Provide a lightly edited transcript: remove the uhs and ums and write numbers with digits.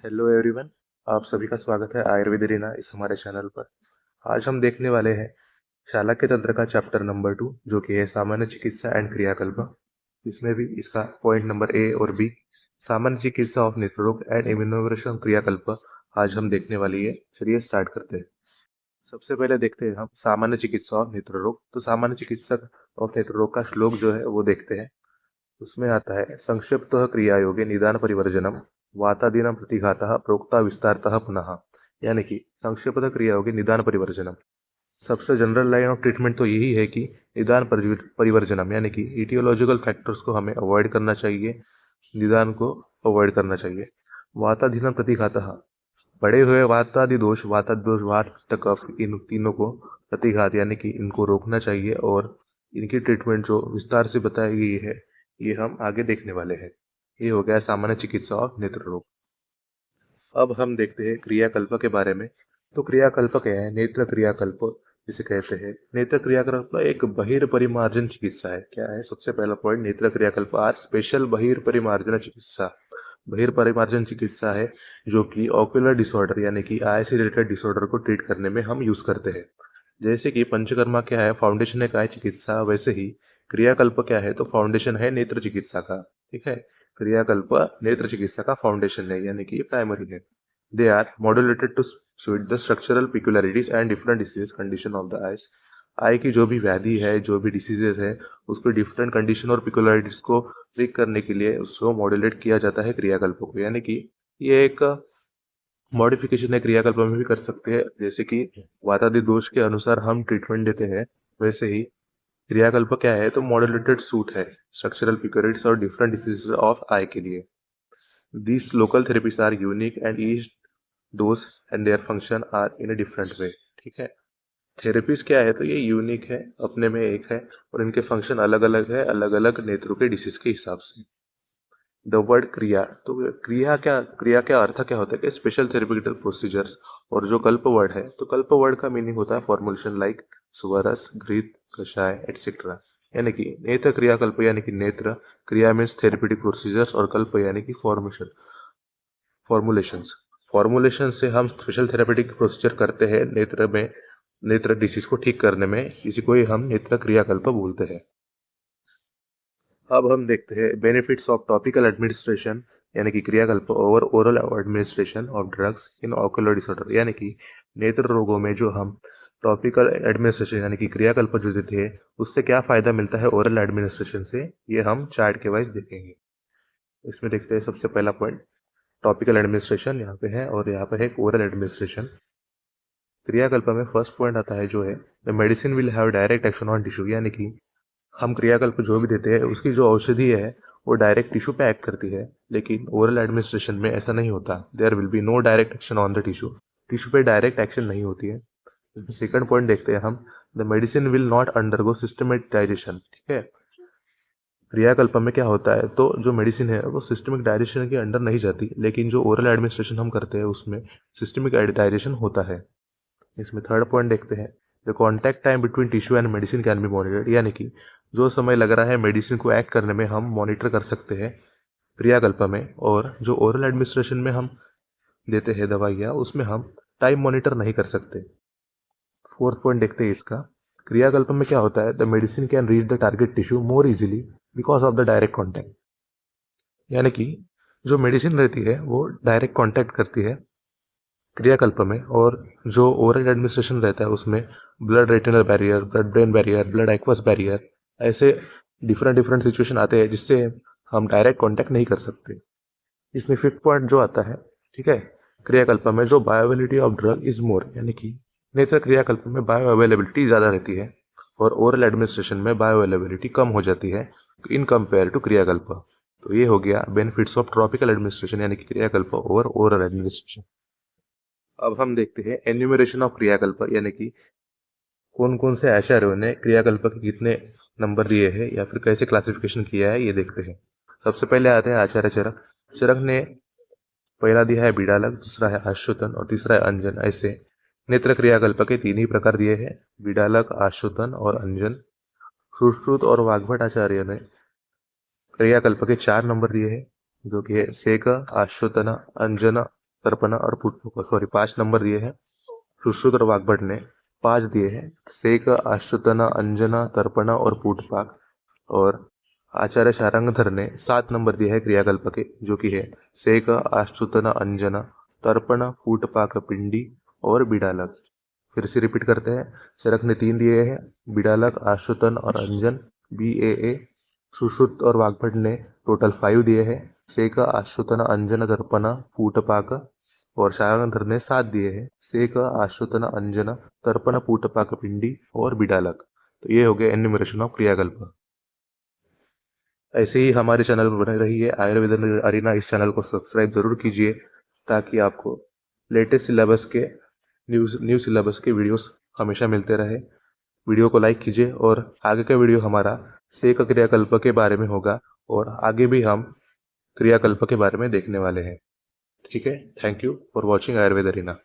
Hello everyone. आप सभी का स्वागत है आयुर्वेद रीना इस हमारे चैनल पर। आज हम देखने वाले हैं शालाक्य तंत्र का चैप्टर नंबर 2 जो कि है सामान्य चिकित्सा एंड क्रियाकल्प। इसमें भी इसका पॉइंट नंबर ए और बी सामान्य चिकित्सा ऑफ नेत्र रोग एंड इम्यूनोग्रेशन क्रियाकल्प आज हम देखने वाली है। चलिए स्टार्ट करते हैं। सबसे पहले देखते हैं हम सामान्य चिकित्सा ऑफ नेत्र रोग। तो सामान्य चिकित्सा ऑफ नेत्र रोग का श्लोक जो है वो देखते हैं। उसमें आता है संक्षिप्त क्रियायोगे निदान परिवर्जनम वातादीनम प्रतिघातः प्रोक्ता विस्तारतः पुनः। यानी कि संक्षिप्त क्रियायोगे निदान परिवर्जनम। सबसे जनरल लाइन ऑफ ट्रीटमेंट तो यही है कि निदान परिवर्जनम यानी कि इटियोलॉजिकल फैक्टर्स को हमें अवॉइड करना चाहिए, निदान को अवॉइड करना चाहिए। वातादीनम प्रतिघातः बड़े हुए वातादि दोष, वातादि दोष, वात, कफ, इन तीनों को प्रतिघात यानी कि इनको रोकना चाहिए और इनकी ट्रीटमेंट जो विस्तार से बताई गई है ये हम आगे देखने वाले हैं। ये हो गया सामान्य चिकित्सा और नेत्र रोग। अब हम देखते हैं क्रियाकल्प के बारे में। तो क्रियाकल्प क्या है? नेत्र क्रियाकल्प जिसे कहते हैं। नेत्र क्रियाकल्प एक बहिर्परिमार्जन चिकित्सा है। क्या है? सबसे पहला पॉइंट, नेत्र क्रियाकल्प आर स्पेशल बहिर्परिमार्जन चिकित्सा। बहिर्परिमार्जन चिकित्सा है जो कि ऑक्यूलर डिसऑर्डर यानी कि आई से रिलेटेड डिसऑर्डर को ट्रीट करने में हम यूज करते हैं। जैसे कि पंचकर्मा क्या है? फाउंडेशन है काय चिकित्सा, वैसे ही क्रियाकल्प क्या है? तो फाउंडेशन है नेत्र चिकित्सा का। ठीक है, क्रियाकल्प नेत्र चिकित्सा का फाउंडेशन है यानी कि प्राइमरी है। They are modulated to suit the structural peculiarities and different disease condition of the eyes. Eye की जो भी व्याधि है, जो भी डिसीजेज है, उसको डिफरेंट कंडीशन और पिकुलरिटीज को ट्रीट करने के लिए उसको मॉड्यूलेट किया जाता है क्रियाकल्पों को। यानी कि ये एक मॉडिफिकेशन है, क्रियाकल्प में भी कर सकते हैं। जैसे कि वातादि दोष के अनुसार हम ट्रीटमेंट देते हैं, वैसे ही क्रियाकल्प क्या है? तो मॉड्यूलेटेड सूट है स्ट्रक्चरल पिक्योरिटीज और डिफरेंट डिसीज ऑफ आई के लिए। These local therapies are unique and each dose and their function are in a different way. ठीक है, थेरेपीज क्या है? तो ये यूनिक है, अपने में एक है, और इनके फंक्शन अलग अलग है, अलग अलग नेत्रों के डिसीज के हिसाब से। द वर्ड क्रिया, तो क्रिया क्या अर्थ क्या होता है कि स्पेशल थेरेपिटिकल प्रोसीजर्स। और जो कल्प वर्ड है, तो कल्प वर्ड का मीनिंग होता है फॉर्मुलेशन लाइक सुवरस, घृत, कषाय एटसेट्रा। यानी कि नेत्र क्रियाकल्प यानी कि नेत्र क्रिया मीन्स थेरेपिटिक प्रोसीजर्स और कल्प यानी कि फॉर्मुलेशंस। फॉर्मुलेशन से हम स्पेशल थेरेपेटिक प्रोसीजर करते हैं नेत्र में, नेत्र डिसीज को ठीक करने में, इसी को ही हम नेत्र क्रियाकल्प बोलते हैं। अब हम देखते हैं बेनिफिट्स ऑफ टॉपिकल एडमिनिस्ट्रेशन यानी कि क्रियाकल्प over oral administration of drugs in ocular disorder. यानी कि नेत्र रोगों में जो हम टॉपिकल एडमिनिस्ट्रेशन यानी कि क्रियाकल्प जो देते हैं उससे क्या फायदा मिलता है ओरल एडमिनिस्ट्रेशन से, ये हम चार्ट के वाइज देखेंगे। इसमें देखते हैं सबसे पहला पॉइंट टॉपिकल एडमिनिस्ट्रेशन यहाँ पे है और यहाँ पे है ओरल एडमिनिस्ट्रेशन। क्रियाकल्प में फर्स्ट पॉइंट आता है जो है the medicine will have direct action on tissue. यानी कि हम क्रियाकल्प जो भी देते हैं उसकी जो औषधि है वो डायरेक्ट टिश्यू पे एक्ट करती है, लेकिन ओरल एडमिनिस्ट्रेशन में ऐसा नहीं होता। There will be no direct action on the tissue. Tissue पे डायरेक्ट एक्शन नहीं होती है। इसमें सेकंड पॉइंट देखते हैं हम, the medicine will not undergo systematic digestion. ठीक है, क्रियाकल्प में क्या होता है? तो जो मेडिसिन है वो सिस्टमिक डाइजेशन के अंडर नहीं जाती, लेकिन जो ओरल एडमिनिस्ट्रेशन हम करते हैं उसमें सिस्टमिक डाइजेशन होता है। इसमें थर्ड पॉइंट देखते हैं, the contact time between tissue and medicine can be monitored. यानी कि जो समय लग रहा है मेडिसिन को एक्ट करने में हम मॉनिटर कर सकते हैं क्रियाकल्प में, और जो ओरल एडमिनिस्ट्रेशन में हम देते हैं दवाइयाँ उसमें हम टाइम मॉनिटर नहीं कर सकते। फोर्थ पॉइंट देखते हैं इसका, क्रियाकल्प में क्या होता है? The medicine can reach the target tissue more easily because of the direct contact. यानी कि जो मेडिसिन रहती है वो डायरेक्ट कॉन्टैक्ट करती है क्रियाकल्प में, और जो ओरल एडमिनिस्ट्रेशन रहता है उसमें blood retinal barrier, blood brain barrier, blood aqueous barrier, ऐसे डिफरेंट डिफरेंट सिचुएशन आते हैं जिससे हम डायरेक्ट कांटेक्ट नहीं कर सकते। इसमें फिफ्थ पॉइंट जो आता है, ठीक है, क्रियाकल्प में जो bioavailability of drug is more. यानी कि नेत्र क्रियाकल्प में बायो अवेलेबिलिटी ज़्यादा रहती है और ओरल एडमिनिस्ट्रेशन में बायो अवेलेबिलिटी कम हो जाती है इन कंपेयर टू क्रियाकल्प। तो ये हो गया बेनिफिट्स ऑफ ट्रॉपिकल एडमिनिस्ट्रेशन यानी कि क्रियाकल्प और ओरल एडमिनिस्ट्रेशन। अब हम देखते हैं एन्यूमरेशन ऑफ क्रियाकल्प यानी कि कौन कौन से आचार्यों ने क्रियाकल्प के कितने नंबर दिए हैं या फिर कैसे क्लासिफिकेशन किया है ये देखते हैं। सबसे पहले आते हैं आचार्य चरक। चरक ने पहला दिया है बिडालक, दूसरा है आश्रुतन और तीसरा है अंजन। ऐसे नेत्र क्रियाकल्प के तीन ही प्रकार दिए हैं, बिडालक, आश्रुतन और अंजन। सुश्रुत और वाग्भट आचार्य ने क्रियाकल्प के 4 नंबर दिए हैं जो कि है सेक, आश्रुतन, अंजन तर्पण और पुट, सॉरी 5 नंबर दिए हैं। सुश्रुत और वाग्भट ने 5 दिए हैं, सेक, आश्रुतन, अंजना, तर्पण और पूटपाक। और आचार्य शारंगधर ने 7 नंबर दिया है क्रियाकल्प के, जो कि है सेक, आश्रुतन, अंजना, तर्पण, पूटपाक, पिंडी और बिडालक। फिर से रिपीट करते हैं। चरक ने 3 दिए हैं, बिडालक, आश्रुतन और अंजन, BAA। सुश्रुत और वाग्भट ने टोटल 5 दिए हैं, सेक, आश्रुतन, अंजन, तर्पण, पूटपाक। और शारंगधर ने 7 दिए हैं, सेक, आश्रुतन, अंजन, तर्पण, पूटपाक, पिंडी और बिडालक। तो ये हो गया एन्यूमरेशन ऑफ क्रियाकल्प। ऐसे ही हमारे चैनल पर बने रहिए आयुर्वेद अरीना। इस चैनल को सब्सक्राइब जरूर कीजिए ताकि आपको लेटेस्ट सिलेबस के न्यू सिलेबस के वीडियोस हमेशा मिलते रहे। वीडियो को लाइक कीजिए और आगे का वीडियो हमारा सेक क्रियाकल्प के बारे में होगा और आगे भी हम क्रियाकल्प के बारे में देखने वाले हैं। ठीक है, thank you for watching Ayurveda arena.